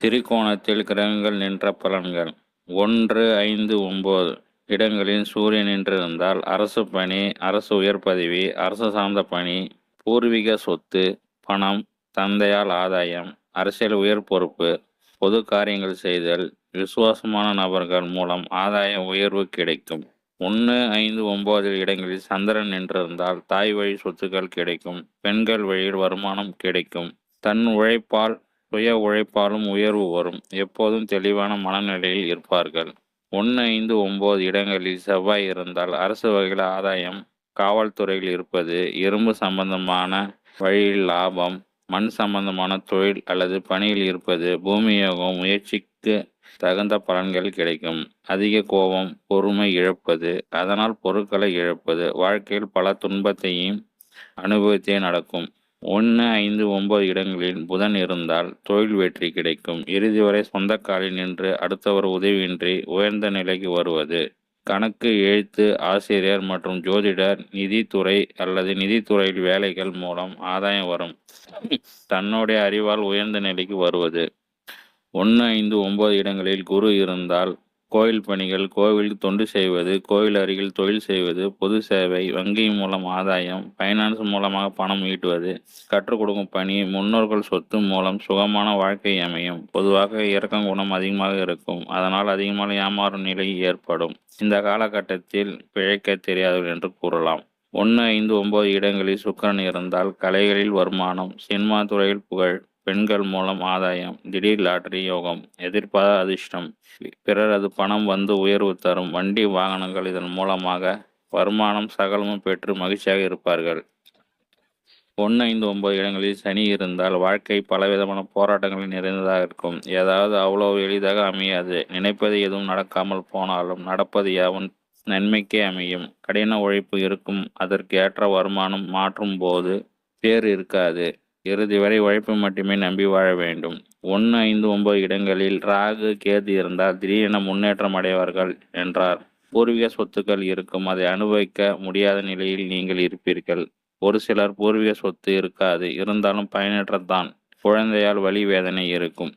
திரிகோணத்தில் கிரகங்கள் நின்ற பலன்கள். 1, 5, 9 இடங்களில் சூரியன் நின்றிருந்தால் அரசு பணி, அரசு உயர் பதவி, அரசு சார்ந்த பணி, பூர்வீக சொத்து, பணம், தந்தையால் ஆதாயம், அரசியல் உயர் பொறுப்பு, பொது காரியங்கள் செய்தல், விசுவாசமான நபர்கள் மூலம் ஆதாய உயர்வு கிடைக்கும். 1, 5, 9 இடங்களில் சந்திரன் நின்றிருந்தால் தாய் வழி சொத்துக்கள் கிடைக்கும். பெண்கள் வழியில் வருமானம் கிடைக்கும். தன் உழைப்பால் சுய உழைப்பாலும் உயர்வு வரும். எப்போதும் தெளிவான மனநிலையில் இருப்பார்கள். 1, 5, 9 இடங்களில் செவ்வாய் இருந்தால் அரசு வகையில் ஆதாயம், காவல்துறையில் இருப்பது, இரும்பு சம்பந்தமான வழியில் லாபம், மண் சம்பந்தமான தொழில் அல்லது பணியில் இருப்பது, பூமி யோகம், முயற்சிக்கு தகுந்த பலன்கள் கிடைக்கும். அதிக கோபம், பொறுமை இழப்பது, அதனால் பொருட்களை இழப்பது, வாழ்க்கையில் பல துன்பத்தையும் அனுபவித்தே நடக்கும். 1, 5, 9 இடங்களில் புதன் இருந்தால் தொழில் வெற்றி கிடைக்கும். இறுதி வரை சொந்த காலில் நின்று அடுத்தவர் உதவியின்றி உயர்ந்த நிலைக்கு வருவது. கணக்கு, எழுத்து, ஆசிரியர் மற்றும் ஜோதிடர், நிதித்துறை அல்லது நிதித்துறையில் வேலைகள் மூலம் ஆதாயம் வரும். தன்னுடைய அறிவால் உயர்ந்த நிலைக்கு வருவது. 1, 5, 9 இடங்களில் குரு இருந்தால் கோயில் பணிகள், கோவில் தொண்டு செய்வது, கோயில் அருகில் தொழில் செய்வது, பொது சேவை, வங்கி மூலம் ஆதாயம், பைனான்ஸ் மூலமாக பணம் ஈட்டுவது, கற்றுக் கொடுக்கும் பணி, முன்னோர்கள் சொத்து மூலம் சுகமான வாழ்க்கை அமையும். பொதுவாக இரக்க குணம் அதிகமாக இருக்கும். அதனால் அதிகமாக ஏமாறும் நிலை ஏற்படும். இந்த காலகட்டத்தில் பிழைக்க தெரியாதவர்கள் என்று கூறலாம். 1, 5, 9 இடங்களில் சுக்கிரன் இருந்தால் கலைகளில் வருமானம், சினிமா துறையில் புகழ், பெண்கள் மூலம் ஆதாயம், திடீர் லாட்டரி யோகம், எதிர்பாராத அதிர்ஷ்டம், பிறரது பணம் வந்து உயர்வு தரும், வண்டி வாகனங்கள் இதன் மூலமாக வருமானம் சகலமும் பெற்று மகிழ்ச்சியாக இருப்பார்கள். 1, 5, 9 இடங்களில் சனி இருந்தால் வாழ்க்கை பலவிதமான போராட்டங்களில் நிறைந்ததாக இருக்கும். ஏதாவது அவ்வளவு எளிதாக அமையாது. நினைப்பது எதுவும் நடக்காமல் போனாலும் நடப்பது யாவும் நன்மைக்கே அமையும். கடின உழைப்பு இருக்கும். அதற்கு ஏற்ற வருமானம் மாற்றும் போது பேர் இருக்காது. இறுதி வரை உழைப்பு மட்டுமே நம்பி வாழ வேண்டும். 1, 5, 9 இடங்களில் ராகு, கேது இருந்தால் திடீரென முன்னேற்றம் அடைவார்கள் என்றார். பூர்வீக சொத்துக்கள் இருக்கும். அதை அனுபவிக்க முடியாத நிலையில் நீங்கள் இருப்பீர்கள். ஒரு சிலர் பூர்வீக சொத்து இருக்காது. இருந்தாலும் பயனற்றதான். குழந்தையால் வலி வேதனை இருக்கும்.